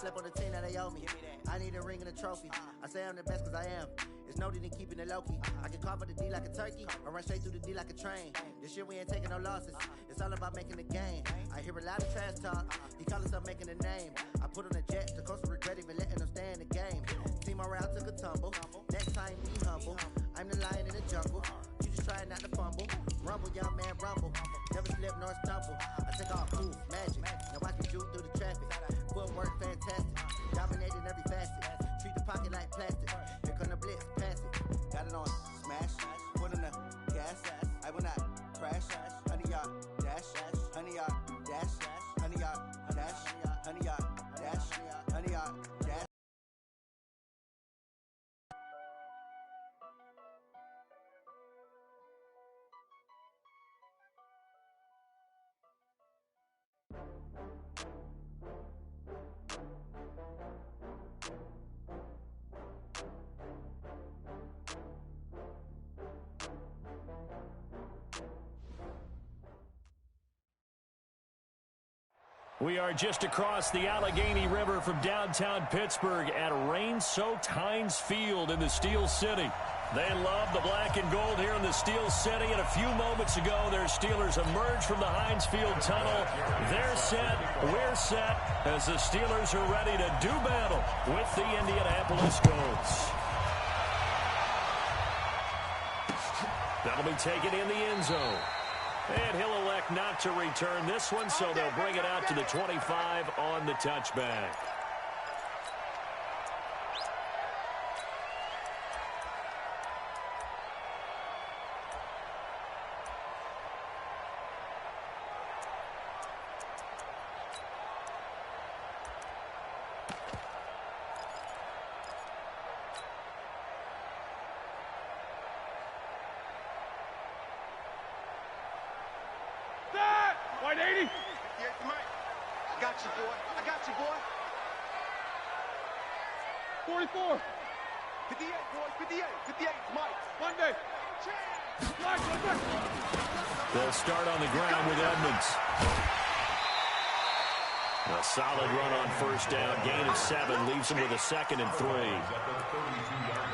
slept on the team that they owe me. I need a ring and a trophy. I say I'm the best cause I am. It's no need in keeping it low-key. I can carve up the D like a turkey or run straight through the D like a train. This year we ain't taking no losses. It's all about making the game. I hear a lot of trash talk. He call himself making a name. I put on a jet. The coach will regret even letting them stay in the game. Team around took a tumble. Next time be humble. I'm the lion in the jungle. You just try not to fumble. Rumble, young man, rumble. Never slip nor stumble. I take off, move, magic. Now I can shoot through the traffic. Footwork fantastic. Dominating every facet. Treat the pocket like plastic. Here come the blitz, pass it. Got it on smash. Put in the gas. I will not crash. 100-yard dash. 100-yard dash. 100-yard dash. 100-yard dash. 100-yard dash. We are just across the Allegheny River from downtown Pittsburgh at rain-soaked Heinz Field in the Steel City. They love the black and gold here in the Steel City, and a few moments ago, their Steelers emerged from the Heinz Field tunnel. They're set, we're set, as the Steelers are ready to do battle with the Indianapolis Colts. That'll be taken in the end zone. And he'll elect not to return this one, so they'll bring it out to the 25 on the touchback. I got you, boy. 44. 58, boys. 58. 58, Mike. Monday. They'll start on the ground with Edmonds. A solid run on first down. Gain of 7 leaves him with a 2nd and 3.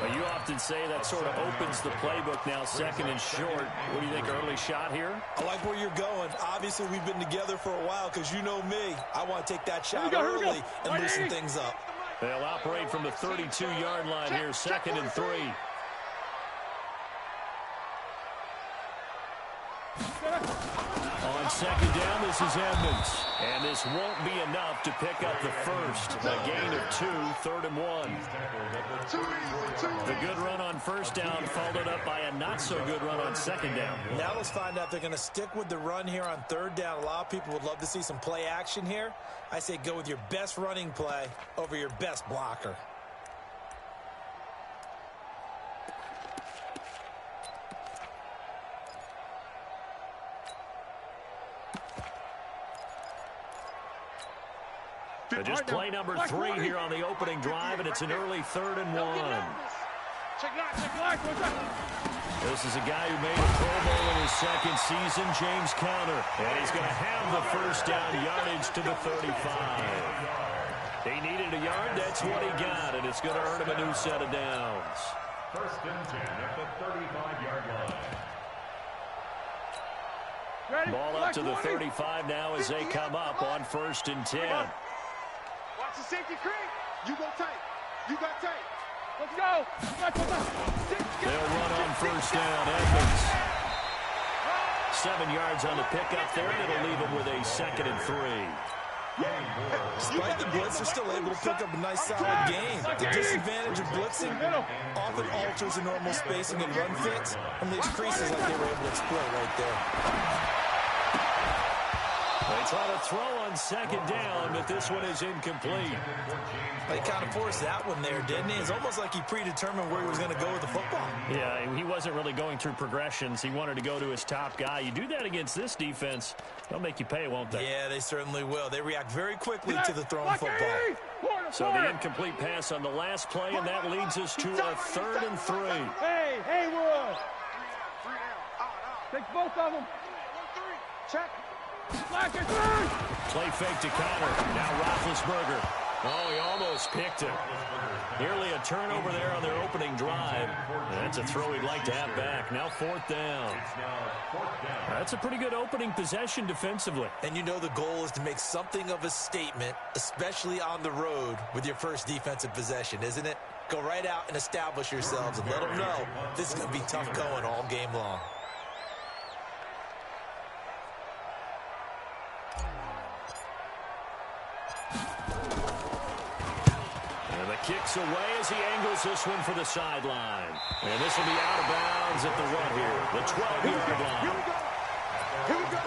Well, you often say that sort of opens the playbook now, 2nd and short. What do you think, early shot here? I like where you're going. Obviously, we've been together for a while because you know me. I want to take that shot early and loosen things up. They'll operate from the 32-yard line here, 2nd and 3. On 2nd down, this is Edmonds. And this won't be enough to pick up the first. A gain of 2, 3rd and 1. The good run on first down followed up by a not-so-good run on 2nd down. Now let's find out if they're going to stick with the run here on 3rd down. A lot of people would love to see some play action here. I say go with your best running play over your best blocker. Just play number 3 here on the opening drive, and it's an early 3rd and 1. This is a guy who made a Pro Bowl in his 2nd season, James Conner. And he's going to have the first down yardage to the 35. He needed a yard, that's what he got, and it's going to earn him a new set of downs. 1st and 10 at the 35-yard line. Ball up to the 35 now as they come up on 1st and 10. Watch the safety creep. You go tight. You got tight. Let's go. They'll run on first down. Edmonds. 7 yards on the pickup there, and it'll leave him with a 2nd and 3. Despite the blitz, they're still able to pick up a nice solid gain. The disadvantage of blitzing often alters the normal spacing and run fits, and leaves creases like they were able to exploit right there. They try to throw on 2nd down, but this one is incomplete. They kind of forced that one there, didn't he? It's almost like he predetermined where he was going to go with the football. Yeah, he wasn't really going through progressions. He wanted to go to his top guy. You do that against this defense, they'll make you pay, won't they? Yeah, they certainly will. They react very quickly to the thrown football. So the incomplete pass on the last play, and that leads us to a 3rd and 3. Hey, Haywood. Take both of them. Check. Play fake to Conner. Now Roethlisberger. Oh, he almost picked it. Nearly a turnover there on their opening drive. That's a throw he'd like to have back. Now 4th down. That's a pretty good opening possession defensively. And you know the goal is to make something of a statement, especially on the road with your first defensive possession, isn't it? Go right out and establish yourselves and let them know this is going to be tough going all game long. And the kick's away as he angles this one for the sideline. And this will be out of bounds at the run here. The 12-yard line. Here we go. Here we go.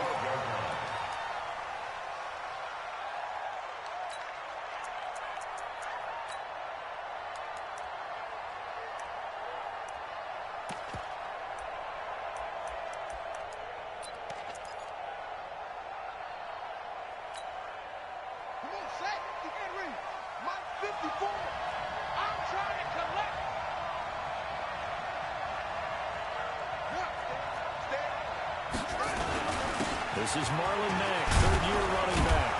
Come on, Shaq. You can't read. Mike 54. I'm trying to collect. This is Marlon Mack, third-year running back.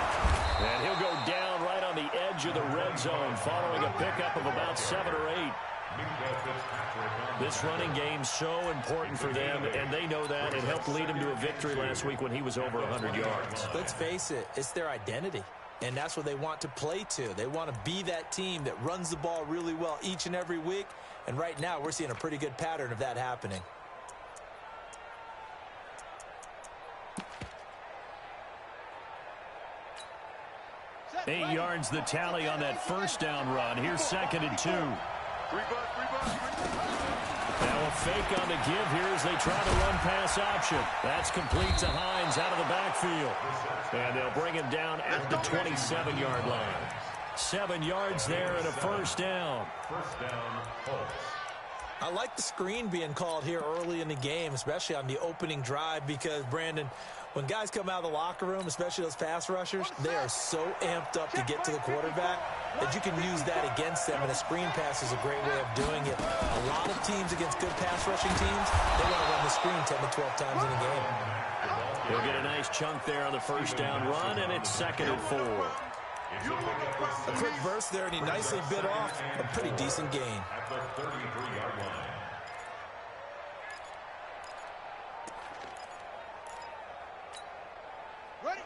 And he'll go down right on the edge of the red zone following a pickup of about 7 or 8. This running game's so important for them, and they know that. It helped lead him to a victory last week when he was over 100 yards. Let's face it, it's their identity, and that's what they want to play to. They want to be that team that runs the ball really well each and every week, and right now we're seeing a pretty good pattern of that happening. 8 yards the tally on that first down run. Here's 2nd and 2. Now a fake on the give here as they try to run pass option. That's complete to Hines out of the backfield. And they'll bring him down at the 27-yard line. 7 yards there and a first down. First down, Colts. I like the screen being called here early in the game, especially on the opening drive, because, Brandon, when guys come out of the locker room, especially those pass rushers, they are so amped up to get to the quarterback that you can use that against them, and a screen pass is a great way of doing it. A lot of teams against good pass rushing teams, they want to run the screen 10 to 12 times in a game. He'll get a nice chunk there on the first down run, and it's 2nd and 4. A quick burst there, and he nicely bit off a pretty decent gain. At the 33-yard line.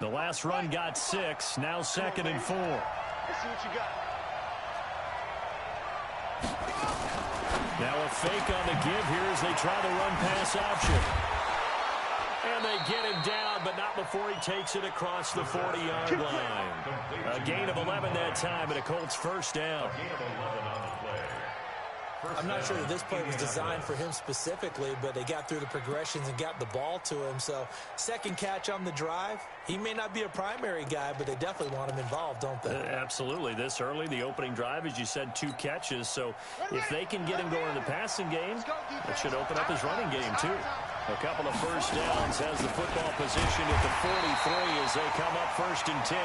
The last run got 6. Now 2nd and 4. Let's see what you got. Now a fake on the give here as they try to run pass option. And they get him down, but not before he takes it across the 40-yard line. A gain of 11 that time, and a Colts first down. Gain of 11 on the play. I'm not sure that this play was designed for him specifically, but they got through the progressions and got the ball to him. So, second catch on the drive. He may not be a primary guy, but they definitely want him involved, don't they? Absolutely. This early, the opening drive, as you said, 2 catches. So, if they can get him going in the passing game, that should open up his running game, too. A couple of first downs has the football position at the 43 as they come up 1st and 10.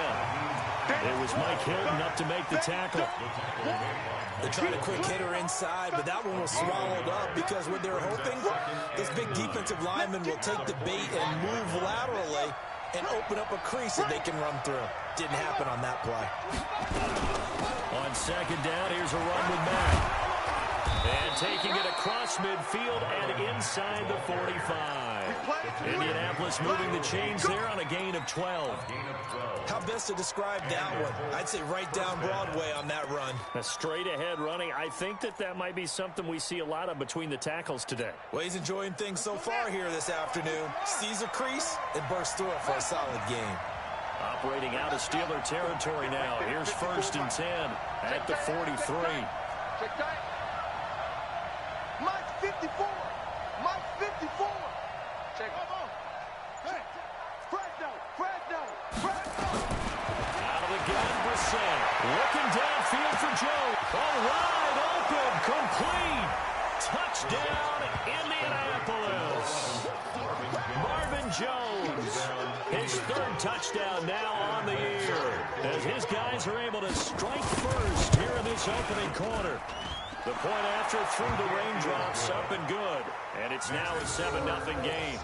It was Mike Hilton up to make the tackle. They tried a quick hitter inside, but that one was swallowed up because what they're hoping, this big defensive lineman will take the bait and move laterally and open up a crease that they can run through. Didn't happen on that play. On 2nd down, here's a run with Mack. And taking it across midfield and inside the 45. Indianapolis moving the chains there on a gain of 12. How best to describe that one? I'd say right down Broadway on that run. A straight ahead running. I think that might be something we see a lot of between the tackles today. Well, he's enjoying things so far here this afternoon. Sees a crease and bursts through it for a solid game. Operating out of Steeler territory now. Here's 1st and 10 at the 43. Check that. Mike 54. Mike 54. Check. Hey. Fred. Out of the gun, Brissett. Looking downfield for Jones. All wide open, complete. Touchdown, Indianapolis. Marvin Jones. His 3rd touchdown now on the year. As his guys are able to strike first here in this opening quarter. The point after through the raindrops, up and good. And it's now a 7-0 game.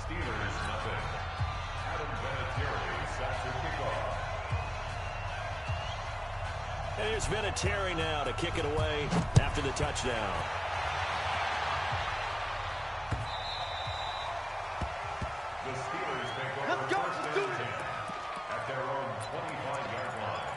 Steelers nothing. Adam Vinatieri sets the kickoff. And there's Vinatieri now to kick it away after the touchdown. The Steelers make over first and 10 at their own 25-yard line.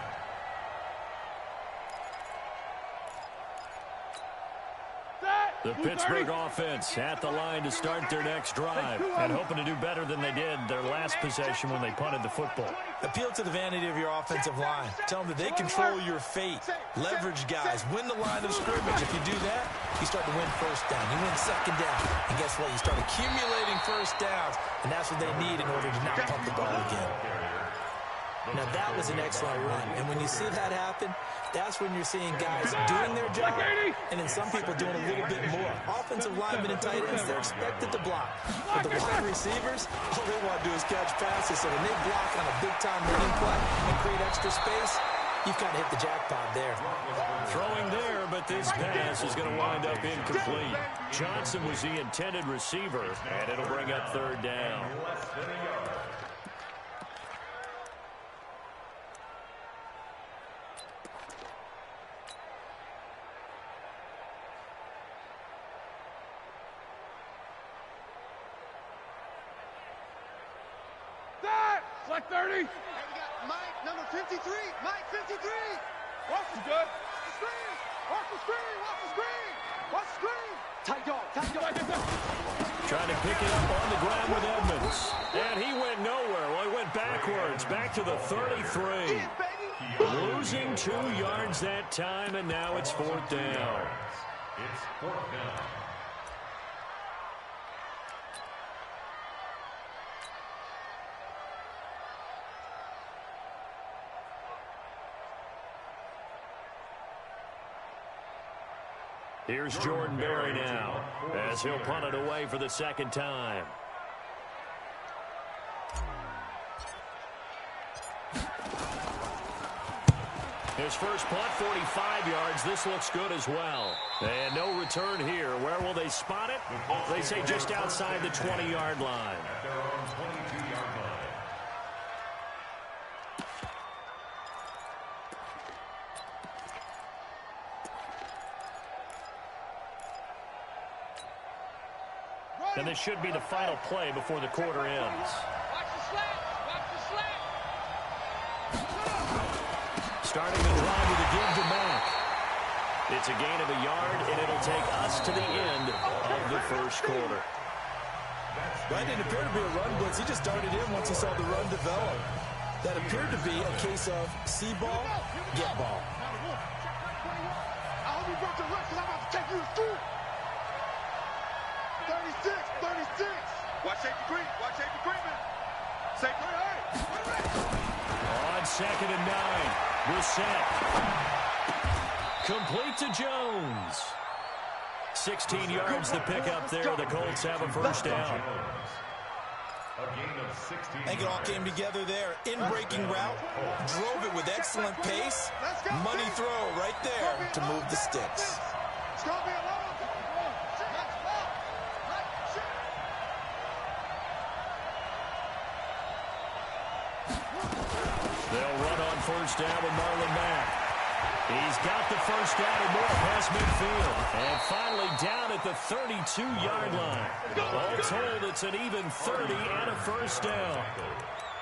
The Pittsburgh offense at the line to start their next drive and hoping to do better than they did their last possession when they punted the football. Appeal to the vanity of your offensive line. Tell them that they control your fate. Leverage guys. Win the line of scrimmage. If you do that, you start to win first down. You win second down. And guess what? You start accumulating first downs. And that's what they need in order to not pump the ball again. Now, that was an excellent run. And when you see that happen, that's when you're seeing guys doing their job and then some people doing a little bit more. Offensive linemen and tight ends, they're expected to block. But the wide receivers, all they want to do is catch passes. So when they block on a big-time running play and create extra space, you've kind of hit the jackpot there. Throwing there, but this pass is going to wind up incomplete. Johnson was the intended receiver, and it'll bring up third down. Select 30. Hey, we got Mike, number 53. Mike, 53. Watch the good. Screen. Watch the screen. Watch the screen. Watch the screen. Tight dog. Tight dog. Trying to pick it up on the ground with Edmonds. And he went nowhere. Well, he went backwards. Back to the 33. Losing 2 yards that time, and now it's fourth down. It's fourth down. Here's Jordan Berry now as he'll punt it away for the second time. His first punt, 45 yards. This looks good as well. And no return here. Where will they spot it? They say just outside the 20-yard line. At their own 22-yard line. And this should be the final play before the quarter ends. Watch the slant. Watch the slant. Starting the drive with a give to Mack. It's a gain of a yard, and it'll take us to the end of the first quarter. That didn't appear to be a run blitz. He just darted in once he saw the run develop. That appeared to be a case of see ball, get ball. I hope you brought your lips because I'm about to take you to school. 36, 36. Watch safety green. Watch safety green, man. Safety green. On second and 9, Brissett. Complete to Jones. 16 yards to pick up there. The Colts have a first down. A gain of 16. I think it all came together there. In-breaking route, drove it with excellent pace. Money throw right there to move the sticks. It's going to be a long. They'll run on first down with Marlon Mack. He's got the first down and more past midfield. And finally down at the 32-yard line. All told, it's an even 30 and a first down.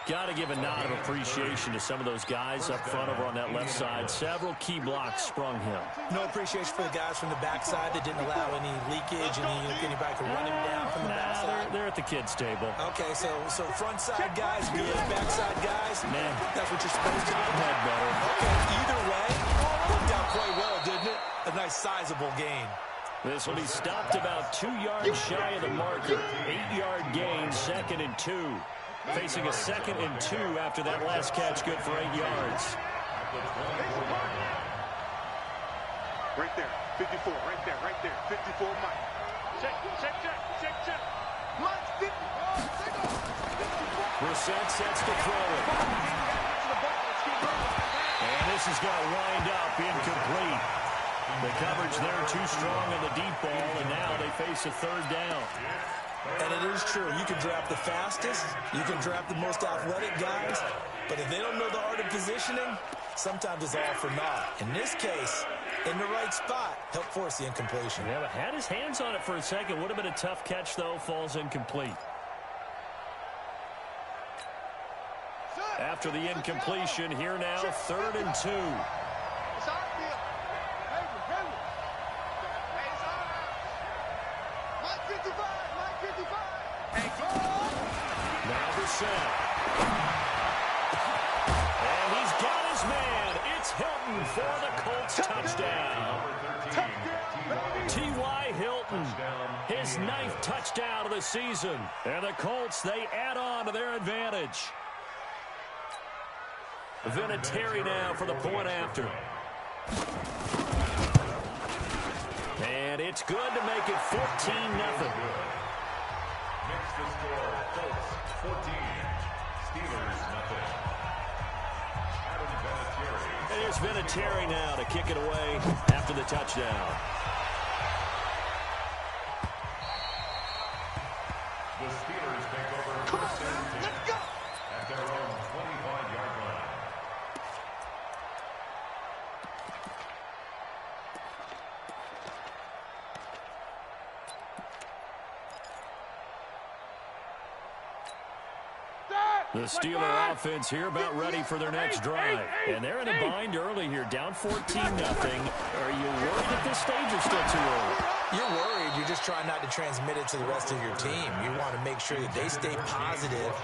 Got to give a nod of appreciation to some of those guys up front over on that left side. Several key blocks sprung him. No appreciation for the guys from the backside that didn't allow any leakage and anybody could run him down from the backside. They're at the kids' table. Okay, so front side guys, good, backside guys, Man, that's what you're supposed to do. Head better. Okay, either way, worked out quite well, didn't it? A nice sizable gain. This will be stopped about 2 yards shy of the marker. 8-yard gain, second and 2. Facing a second and 2 after that last catch, good for 8 yards. Right there, 54, right there, 54, Mike. Check. Mike, 50. Brissett sets to throw it. And this is going to wind up incomplete. The coverage there too strong on the deep ball, and now they face a third down. And it is true. You can draft the fastest. You can draft the most athletic guys. But if they don't know the art of positioning, sometimes it's all for naught. In this case, in the right spot, helped force the incompletion. Yeah, but had his hands on it for a second. Would have been a tough catch, though. Falls incomplete. After the incompletion, here now, 3rd and 2. Now the set. And he's got his man. It's Hilton for the Colts touchdown. T.Y. Hilton, his 9th touchdown of the season. And the Colts, they add on to their advantage. Vinatieri now for the point after. And it's good to make it 14-0. Makes the score Colts 14, Steelers nothing. Adam Vinatieri. And here's Vinatieri now to kick it away after the touchdown. The Steelers take over first and 10 at their own 25-yard line. The Steeler offense here about ready for their next drive. And they're in a bind early here, down 14-0. Are you worried at this stage or still too early? You're worried. You're just trying not to transmit it to the rest of your team. You want to make sure that they stay positive.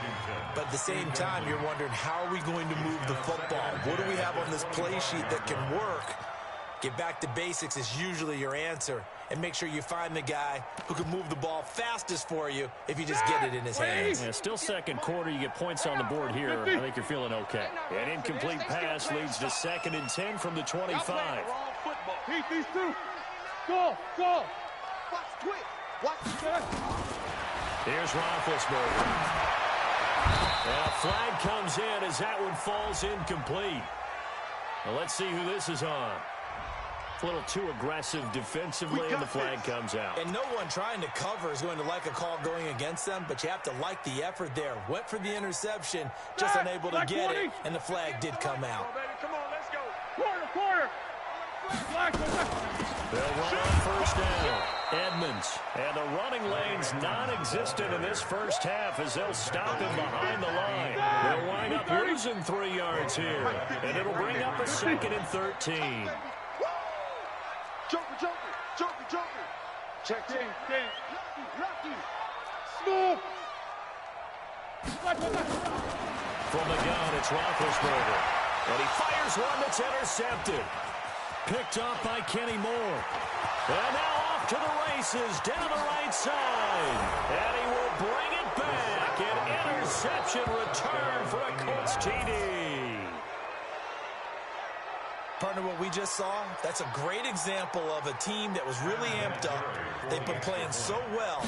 But at the same time, you're wondering, how are we going to move the football? What do we have on this play sheet that can work? Get back to basics is usually your answer. And make sure you find the guy who can move the ball fastest for you if you just get it in his hands. Yeah, still second quarter. You get points on the board here. I think you're feeling okay. An incomplete pass leads to 2nd and 10 from the 25. Keep these two. Go. Watch quick. Watch the Here's Roethlisberger. And a flag comes in as that one falls incomplete. Well, let's see who this is on. A little too aggressive defensively, and the flag comes out. And no one trying to cover is going to like a call going against them, but you have to like the effort there. Went for the interception, just unable to get it, and the flag did come out. Come on, let's go. Quarter. They'll run on first down. Edmonds. And the running lane's non-existent in this first half as they'll stop him behind the line. They'll wind up losing 3 yards here, and it'll bring up a 2nd and 13. Joker. Check. Lucky. Smooth. From the gun, it's Roethlisberger. And he fires one that's intercepted. Picked off by Kenny Moore. And now off to the races down the right side. And he will bring it back. An interception return for a Colts TD. Partner, what we just saw, that's a great example of a team that was really amped up. They've been playing so well,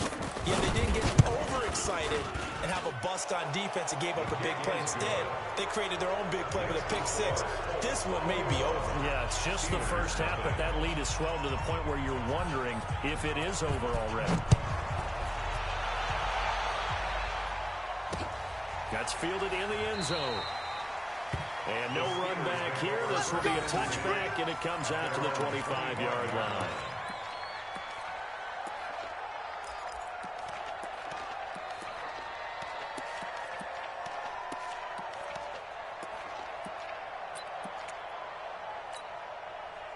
yet they didn't get overexcited and have a bust on defense and gave up a big play. Instead, they created their own big play with a pick six. This one may be over. Yeah, it's just the first half, but that lead is swelled to the point where you're wondering if it is over already. That's fielded in the end zone. And no run back here. This will be a touchback, and it comes out to the 25-yard line.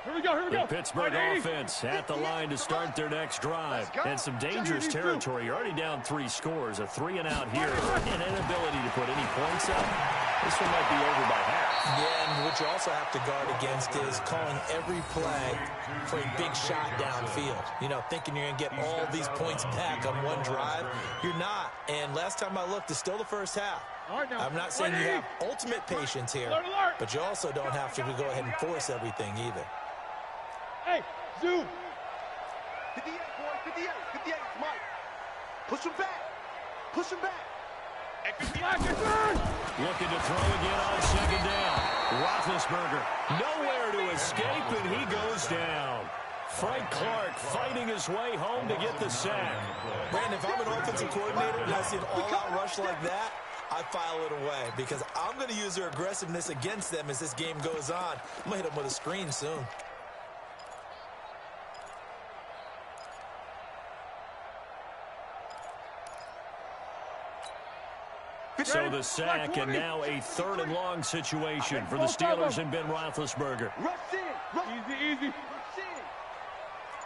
Here we go. The Pittsburgh offense at the line to start their next drive. And some dangerous territory. You're already down 3 scores. A 3-and-out here. An inability to put any points up. This one might be over by half. Yeah, and what you also have to guard against is calling every play for a big shot downfield. You know, thinking you're going to get all these points back on one drive. You're not. And last time I looked, it's still the first half. I'm not saying you have ultimate patience here, but you also don't have to go ahead and force everything either. Hey, zoom. 58, boy, 58, Mike. Push him back. Looking to throw again on 2nd down. Roethlisberger nowhere to escape, and he goes down. Frank Clark fighting his way home to get the sack. Brandon, if I'm an offensive coordinator and I see an all-out rush like that, I file it away because I'm going to use their aggressiveness against them as this game goes on. I'm going to hit them with a screen soon. So the sack, and now a 3rd and long situation for the Steelers and Ben Roethlisberger. Rush in. Easy. Rush in.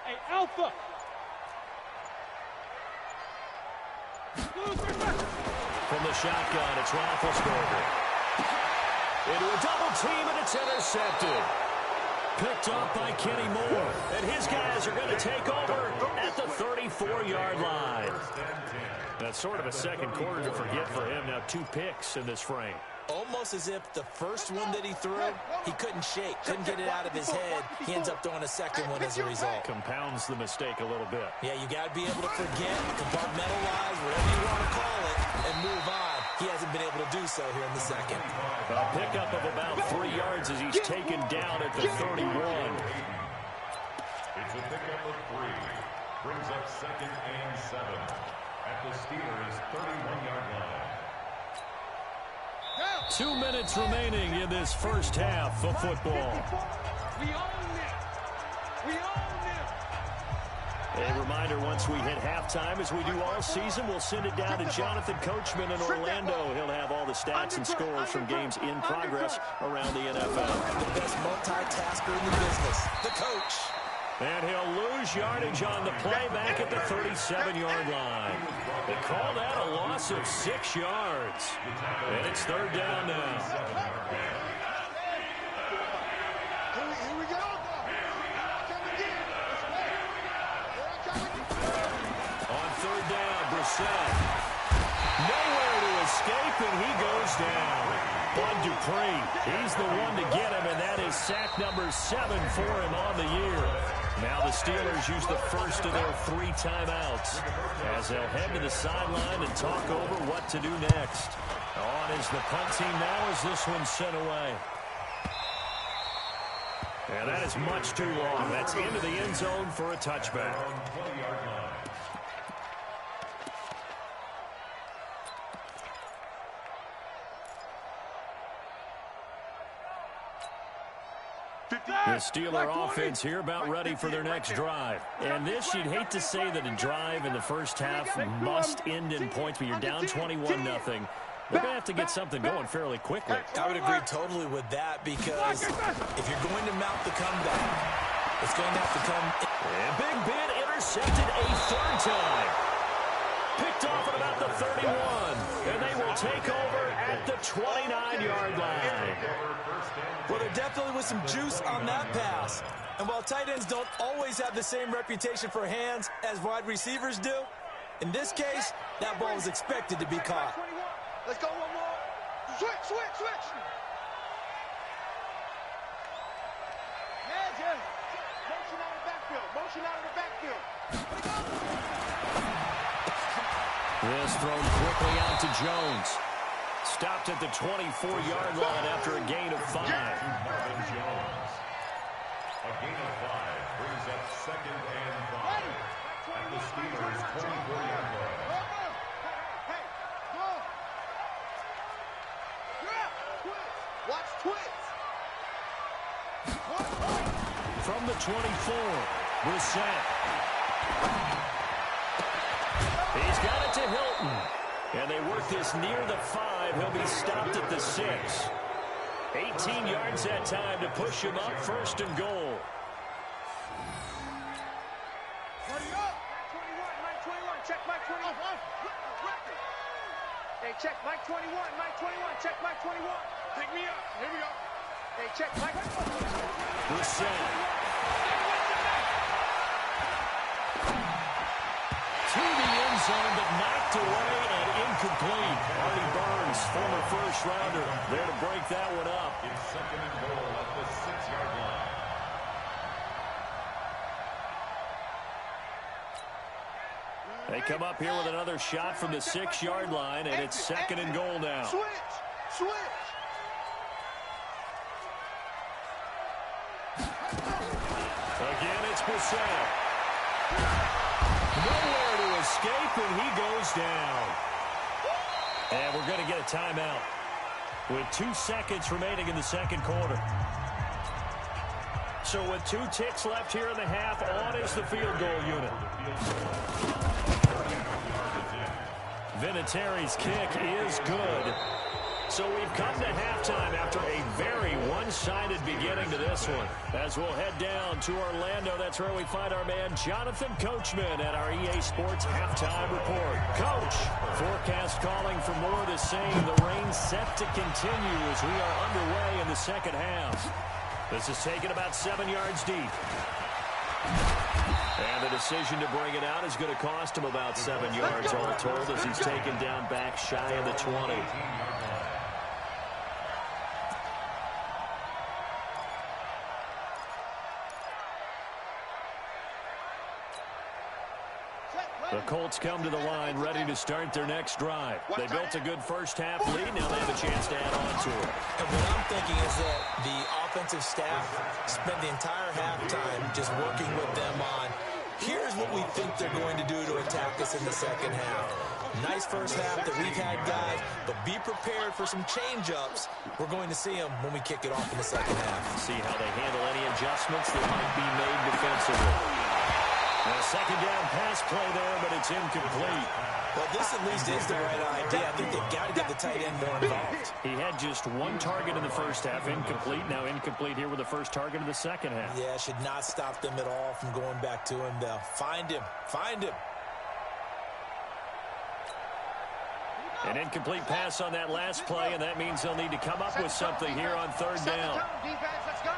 Hey, Alpha. From the shotgun, it's Roethlisberger. Into a double team, and it's intercepted. Picked up by Kenny Moore. And his guys are going to take over at the 34-yard line. That's sort of a second quarter to forget for him. Now 2 picks in this frame. Almost as if the first one that he threw, he couldn't shake, couldn't get it out of his head. He ends up throwing a second one as a result. Compounds the mistake a little bit. Yeah, you got to be able to forget, compartmentalize, whatever you want to call it, and move on. He hasn't been able to do so here in the second. A pickup of about 3 yards as he's taken down at the 31. It's a pickup of 3. Brings up 2nd and 7 at the Steelers' 31-yard line. 2 minutes remaining in this first half of football. We own it. We own it. A reminder, once we hit halftime, as we do all season, we'll send it down to Jonathan Coachman in Orlando. He'll have all the stats and scores from games in progress around the NFL. The best multitasker in the business, the coach. And he'll lose yardage on the play back at the 37-yard line. They call that a loss of 6 yards. And it's 3rd down now. Here we go. On 3rd down, Brissett. Nowhere to escape, and he goes down. Bud Dupree, he's the one to get him, and that is sack number 7 for him on the year. Now the Steelers use the first of their 3 timeouts as they'll head to the sideline and talk over what to do next. On is the punt team now as this one's sent away. And that is much too long. That's into the end zone for a touchback. The Steeler offense here about ready for their next drive. And this, you'd hate to say that a drive in the first half must end in points, but you're down 21-0. They're going to have to get something going fairly quickly. I would agree totally with that because if you're going to mount the comeback, it's going to have to come. And Big Ben intercepted a 3rd time. Picked off at about the 31. And they will take over at the 29-yard line. Well, there definitely was some juice on that pass. And while tight ends don't always have the same reputation for hands as wide receivers do, in this case, that ball was expected to be caught. Let's go one more. Switch. Yeah, Jim. Motion out of the backfield. This thrown quickly out to Jones. Stopped at the 24-yard line after a gain of 5. Marvin Jones. A gain of 5 brings up 2nd and 5 at the Steelers' 24-yard line. Hey, go. Watch twitch. From the 24, Brissett. He's got it to Hilton. And they work this near the 5. He'll be stopped at the 6. 18 yards that time to push him up 1st and goal. Mike 21. Check Mike 21. Hey, check Mike 21. Check Mike 21. Pick me up. Here we go. Hey, check Mike. Brissett. To the end zone, but knocked away and incomplete. Artie Burns, former first-rounder, there to break that one up. It's 2nd and goal at the 6-yard line. They come up here with another shot from the 6-yard line, and it's 2nd and goal now. Switch. Again, it's Brissett. Nowhere to escape, and he goes down. And we're going to get a timeout with 2 seconds remaining in the second quarter. So with 2 ticks left here in the half, on is the field goal unit. Vinatieri's kick is good. So we've come to halftime after a very one-sided beginning to this one. As we'll head down to Orlando, that's where we find our man Jonathan Coachman at our EA Sports Halftime Report. Coach, forecast calling for more of the same. The rain set to continue as we are underway in the second half. This is taken about 7 yards deep. And the decision to bring it out is going to cost him about 7 yards all told as he's taken down back shy of the 20. The Colts come to the line ready to start their next drive. They built a good first half lead. Now they have a chance to add on to it. And what I'm thinking is that the offensive staff spent the entire halftime just working with them on, here's what we think they're going to do to attack us in the second half. Nice first half that we've had, guys, but be prepared for some change-ups. We're going to see them when we kick it off in the second half. See how they handle any adjustments that might be made defensively. A second down pass play there, but it's incomplete. Well, this at least is the right idea. I think they've got to get the tight end more involved. He had just 1 target in the first half, incomplete. Now incomplete here with the first target of the second half. Yeah, should not stop them at all from going back to him. They'll find him. Find him. An incomplete pass on that last play, and that means they'll need to come up with something here on third down. Defense, let's go.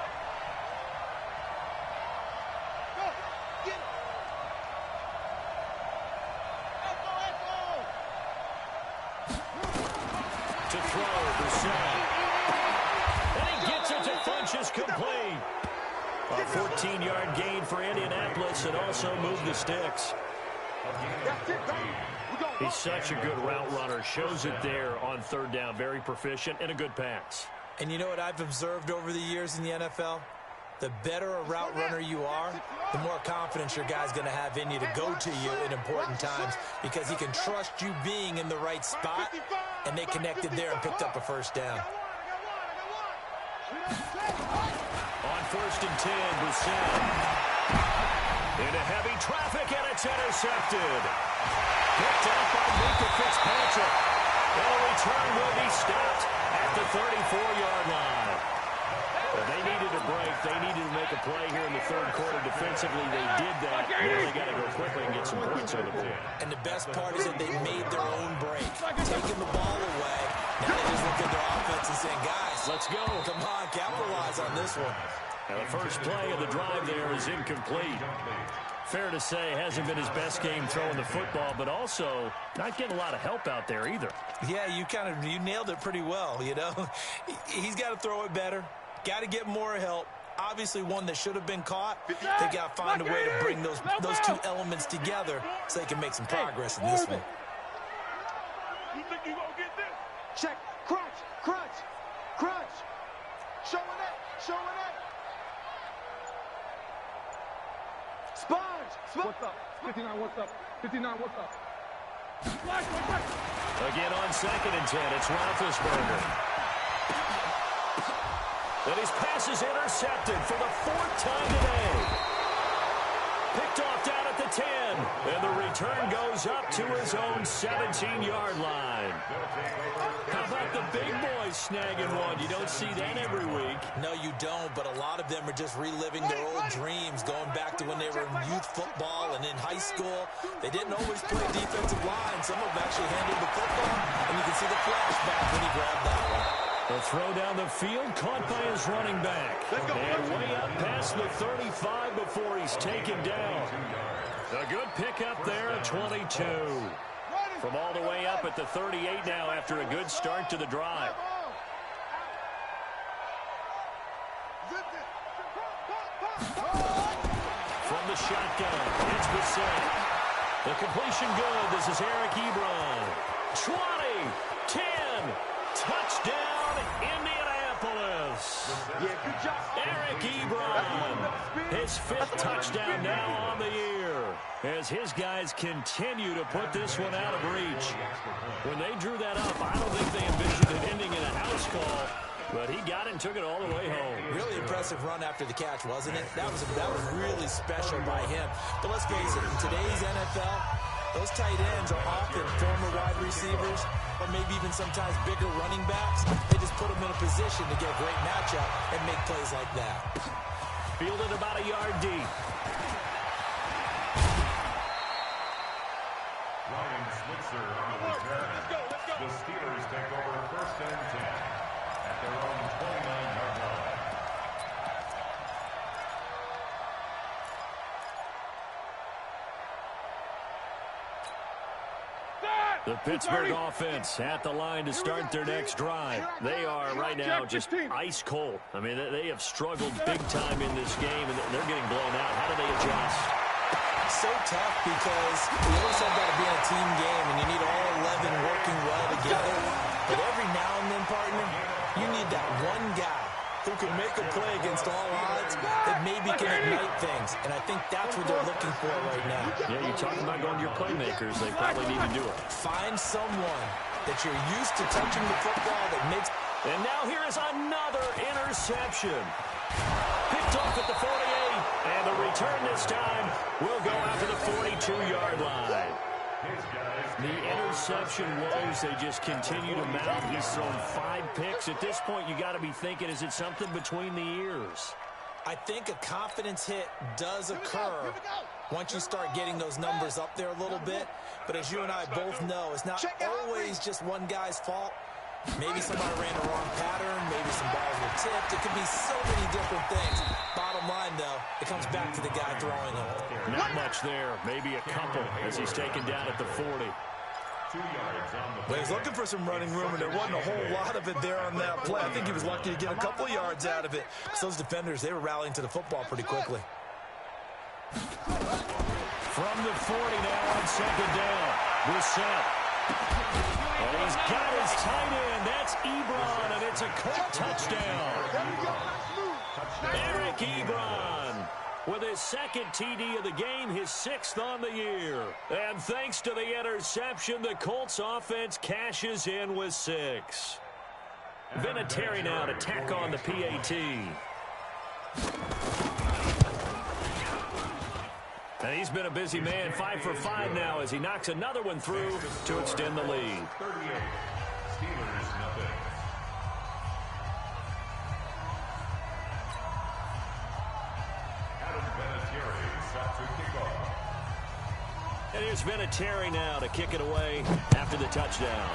To throw, Brissett. And he gets it to Funchess complete. A 14-yard gain for Indianapolis and also moved the sticks. He's such a good route runner. Shows it there on third down. Very proficient and a good pass. And you know what I've observed over the years in the NFL? The better a route runner you are, the more confidence your guy's going to have in you to go to you in important times because he can trust you being in the right spot, and they connected there and picked up a first down. On first and 10, Brissett. Into heavy traffic, and it's intercepted. Picked up by Minka Fitzpatrick. And a return will be stopped at the 34-yard line. Well, they needed a break. They needed to make a play here in the third quarter. Defensively, they did that. Now they got to go quickly and get some points on the board. And the best part is that they made their own break. Taking the ball away. Now they just look at their offense and saying, guys, let's go. Come on, capitalize on this one. And the first play of the drive there is incomplete. Fair to say, hasn't been his best game throwing the football, but also not getting a lot of help out there either. Yeah, you nailed it pretty well, you know. He's got to throw it better. Got to get more help. Obviously, one that should have been caught. They got to find a way to bring those 2 elements together so they can make some progress in this one. You think you gonna get this? Check. Crunch. Crunch. Crunch. Showing it. Showing it. Sponge. What's up? 59, what's up? 59, what's up? Again on second and 10, it's Roethlisberger. And his pass is intercepted for the 4th time today. Picked off down at the 10. And the return goes up to his own 17-yard line. How about the big boys snagging one? You don't see that every week. No, you don't, but a lot of them are just reliving their old dreams, going back to when they were in youth football and in high school. They didn't always play defensive line. Some of them actually handled the football, and you can see the flashback when he grabbed that one. The throw down the field, caught by his running back. And way up past the 35 before he's taken down. A good pickup there at 22. From all the way up at the 38 now after a good start to the drive. From the shotgun, it's Brissett. The completion good. This is Eric Ebron. 20, 10, touchdown, Indianapolis. Eric Ebron, his 5th touchdown now on the year. as his guys continue to put this one out of reach. When they drew that up, I don't think they envisioned it ending in a house call, but he got it and took it all the way home. Really impressive run after the catch, wasn't it? That was really special by him. But let's face it, in today's NFL, those tight ends are often former wide receivers or maybe even sometimes bigger running backs. They just put them in a position to get a great matchup and make plays like that. Fielded about a yard deep. Ryan Switzer on the return. The Steelers take over 1st and 10 at their own 29-yard line. The Pittsburgh offense at the line to start their next drive. They are right now just ice cold. I mean, they have struggled big time in this game, and they're getting blown out. How do they adjust? So tough because we always said that being a team game, and you need all 11 working well together. But every now and then, partner, you need that one guy who can make a play against all odds that maybe can ignite things. And I think that's what they're looking for right now. Yeah, you're talking about going to your playmakers. They probably need to do it. Find someone that you're used to touching the football that makes... And now here is another interception. Picked off at the 48. And the return this time will go out to the 42-yard line. The interception woes, they just continue to mount. He's thrown 5 picks. At this point, you got to be thinking, is it something between the ears? I think a confidence hit does occur once you start getting those numbers up there a little bit. But as you and I both know, it's not always just one guy's fault. Maybe somebody ran the wrong pattern. Maybe some balls were tipped. It could be so many different things. Bottom line, though, it comes back to the guy throwing them. Not much there. Maybe a couple as he's taken down at the 40. 2 yards on the Well, he's looking for some running room, and there wasn't a whole lot of it there on that play. I think he was lucky to get a couple yards out of it. So those defenders, they were rallying to the football pretty quickly. From the 40 now on second down. Brissett. And he's got his tight end. That's Ebron, and it's a Colt touchdown. Eric Ebron with his 2nd TD of the game, his 6th on the year. And thanks to the interception, the Colts offense cashes in with 6. Vinatieri now to tack on the PAT. And he's been a busy man, 5 for 5 now as he knocks another one through to extend the lead. 38. Steelers nothing. Adam Vinatieri set to kick off. And here's Vinatieri now to kick it away after the touchdown.